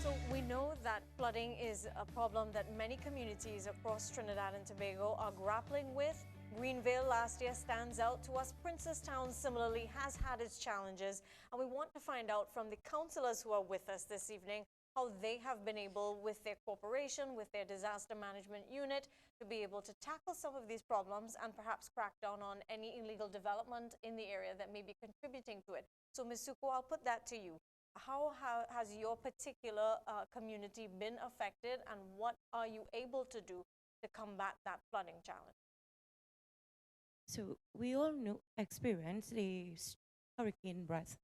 So we know that flooding is a problem that many communities across Trinidad and Tobago are grappling with. Greenville last year stands out to us. Princestown similarly has had its challenges, and we want to find out from the councillors who are with us this evening how they have been able, with their corporation, with their disaster management unit, to be able to tackle some of these problems and perhaps crack down on any illegal development in the area that may be contributing to it. So Ms. Suko, I'll put that to you. How has your particular community been affected, and what are you able to do to combat that flooding challenge? So we all know experience the hurricane breath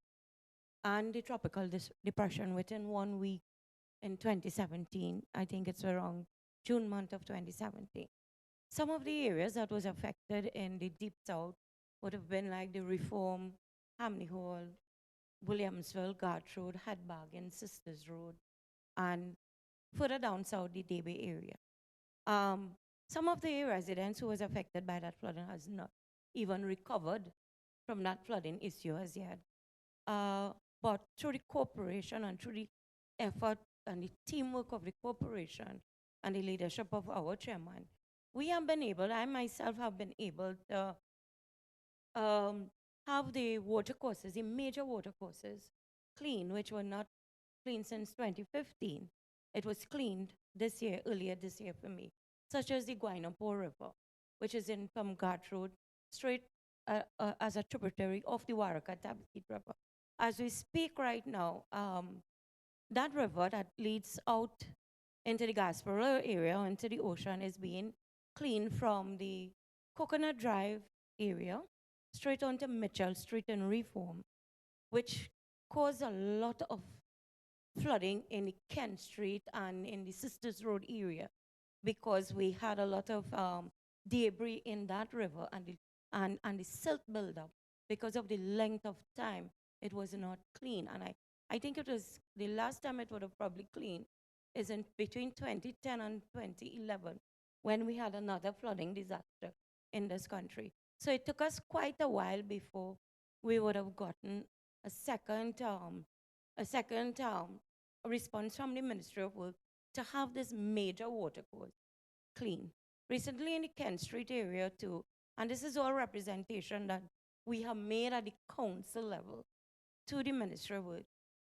and the tropical depression within 1 week in 2017. I think it's around June month of 2017. Some of the areas that was affected in the deep south would have been like the Reform, Hamney Hall, Williamsville, Garth Road, Hadbargain, Sisters Road, and further down south, the Debe area. Um, some of the residents who was affected by that flooding has not even recovered from that flooding issue as yet. Uh, but through the cooperation and through the effort and the teamwork of the corporation and the leadership of our chairman, we have been able, I myself have been able to um, have the water courses, the major water courses, clean, which were not clean since 2015. It was cleaned this year, earlier this year for me, such as the Guaynabo River, which is in from Garth Road, straight as a tributary of the Waraka Tabakit River. As we speak right now, that river that leads out into the Gaspereau area, into the ocean, is being cleaned from the Coconut Drive area straight onto Mitchell Street and Reform, which caused a lot of flooding in the Kent Street and in the Sisters Road area because we had a lot of debris in that river and the silt buildup because of the length of time it was not clean. And I think it was the last time it would have probably cleaned is in between 2010 and 2011 when we had another flooding disaster in this country. So it took us quite a while before we would have gotten a second response from the Ministry of Work to have this major water course clean. Recently in the Kent Street area too, and this is all representation that we have made at the council level to the Ministry of Work.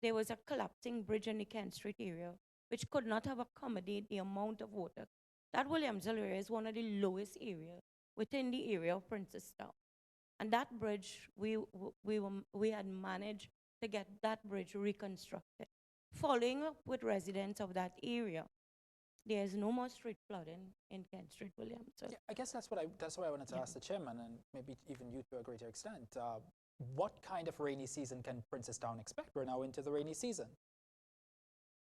There was a collapsing bridge in the Kent Street area which could not have accommodated the amount of water. That Williamsville area is one of the lowest areas within the area of Princestown. And that bridge, we had managed to get that bridge reconstructed. Following up with residents of that area, there is no more street flooding in Kent Street, Williamson. Yeah, I guess that's why I wanted to ask the chairman, and maybe even you to a greater extent. What kind of rainy season can Princestown expect? We're now into the rainy season.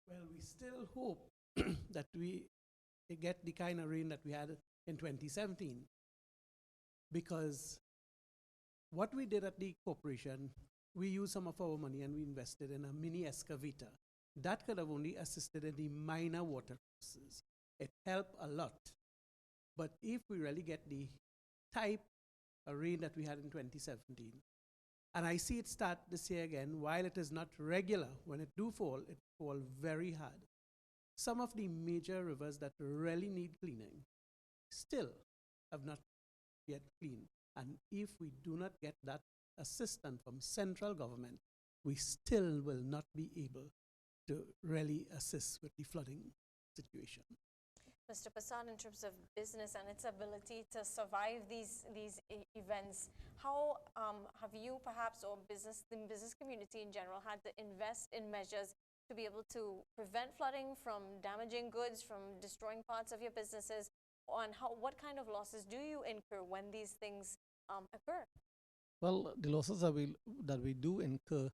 Well, we still hope that we get the kind of rain that we had in 2017, because what we did at the corporation, we used some of our money and we invested in a mini excavator. That could have only assisted in the minor water courses. It helped a lot. But if we really get the type of rain that we had in 2017, and I see it start this year again, while it is not regular, when it fall very hard. Some of the major rivers that really need cleaning still have not yet cleaned. And if we do not get that assistance from central government, we still will not be able to really assist with the flooding situation. Mr. Passad, in terms of business and its ability to survive these events, how have you perhaps, or the business community in general, had to invest in measures to be able to prevent flooding from damaging goods, from destroying parts of your businesses, and what kind of losses do you incur when these things occur? Well, the losses that we do incur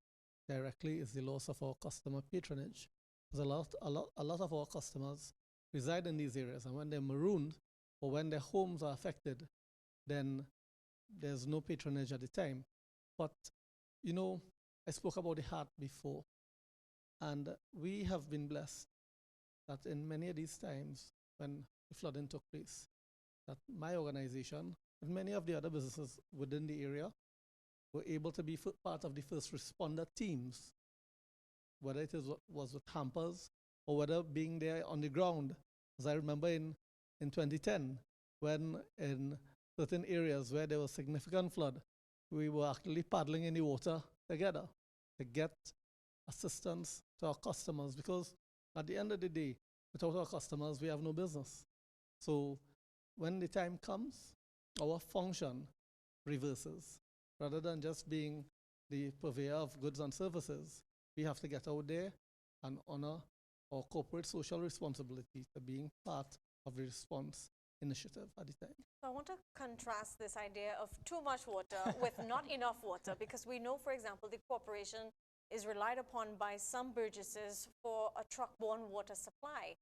directly is the loss of our customer patronage. Because a lot of our customers reside in these areas, and when they're marooned or when their homes are affected, then there's no patronage at the time. But, you know, I spoke about the heart before, and we have been blessed that in many of these times when the flooding took place, that my organization and many of the other businesses within the area were able to be part of the first responder teams, whether it was with hampers or whether being there on the ground. As I remember in 2010, when in certain areas where there was significant flood, we were actually paddling in the water together to get assistance to our customers, because at the end of the day, without our customers, we have no business. So when the time comes, our function reverses. Rather than just being the purveyor of goods and services, we have to get out there and honor our corporate social responsibility to being part of the response initiative at the time. So I want to contrast this idea of too much water with not enough water, because we know, for example, the corporation is relied upon by some Burgesses for a truck-borne water supply.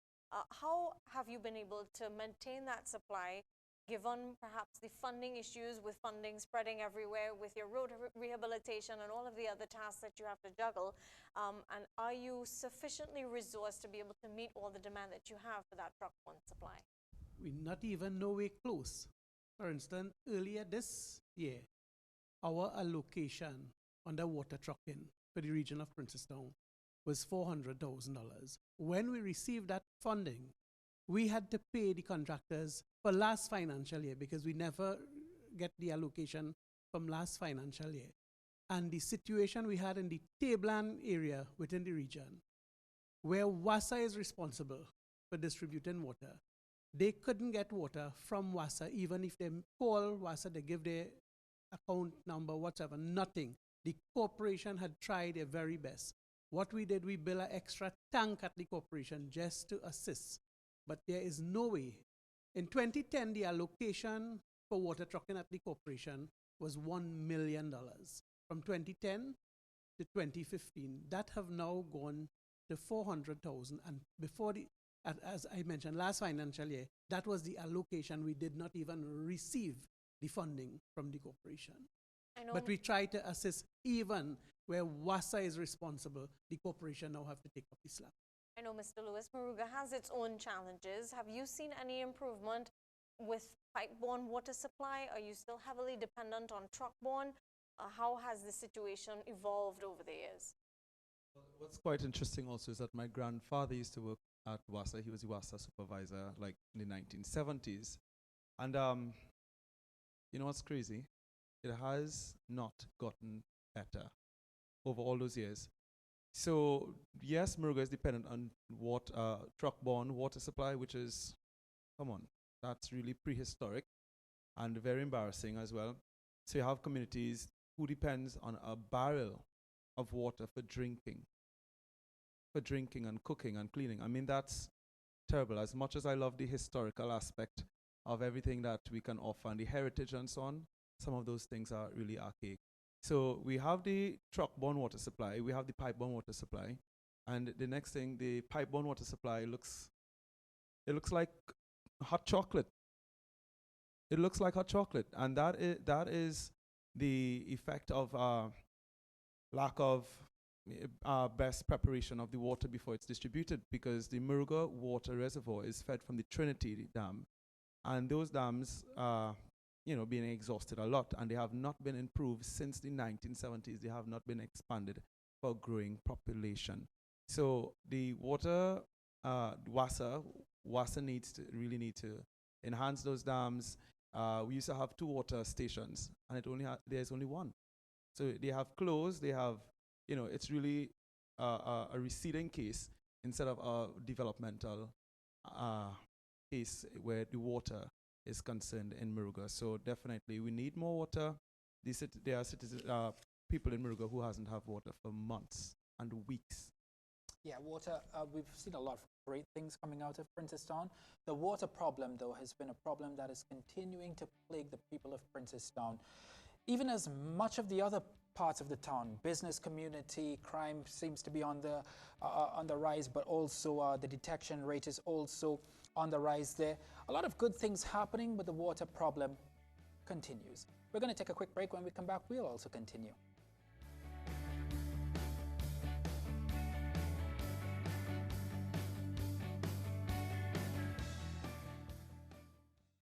How have you been able to maintain that supply, given perhaps the funding issues, with funding spreading everywhere, with your road rehabilitation and all of the other tasks that you have to juggle? And are you sufficiently resourced to be able to meet all the demand that you have for that truck-borne supply? We're not even nowhere close. For instance, earlier this year, our allocation under water trucking for the region of Princestown was $400,000. When we received that funding, we had to pay the contractors for last financial year, because we never get the allocation from last financial year. And the situation we had in the Tableland area within the region, where WASA is responsible for distributing water, they couldn't get water from WASA. Even if they call WASA, they give their account number, whatever, nothing. The corporation had tried their very best. What we did, we built an extra tank at the corporation just to assist. But there is no way. In 2010, the allocation for water trucking at the corporation was $1 million. From 2010 to 2015, that have now gone to 400,000. And before as I mentioned, last financial year, that was the allocation. We did not even receive the funding from the corporation. But we try to assist even where WASA is responsible. The corporation now have to take up the slack. I know Mr. Lewis, Moruga has its own challenges. Have you seen any improvement with pipe-borne water supply? Are you still heavily dependent on truck-borne? How has the situation evolved over the years? Well, what's quite interesting also is that my grandfather used to work at WASA. He was the WASA supervisor like in the 1970s. And you know what's crazy? It has not gotten better over all those years. So yes, Moruga is dependent on truck-borne water supply, which is, come on, that's really prehistoric and very embarrassing as well. So you have communities who depends on a barrel of water for drinking and cooking and cleaning. I mean, that's terrible. As much as I love the historical aspect of everything that we can offer and the heritage and so on, some of those things are really archaic. So we have the truck-borne water supply, we have the pipe-borne water supply, and the next thing, the pipe-borne water supply looks like hot chocolate. It looks like hot chocolate, and that is the effect of lack of best preparation of the water before it's distributed, because the Moruga water reservoir is fed from the Trinity Dam, and those dams are being exhausted a lot, and they have not been improved since the 1970s. They have not been expanded for growing population. So the water, WASA really need to enhance those dams. We used to have 2 water stations, and there's only one. So they have closed. They have, it's really a receding case instead of a developmental case where the water is concerned in Moruga. So definitely we need more water. There are people in Moruga who hasn't had water for months and weeks. Yeah, water, we've seen a lot of great things coming out of Princestown. The water problem, though, has been a problem that is continuing to plague the people of Princestown. Even as much of the other parts of the town, business community, crime seems to be on the rise, but also the detection rate is also on the rise there. A lot of good things happening, but the water problem continues. We're going to take a quick break. When we come back, we'll also continue.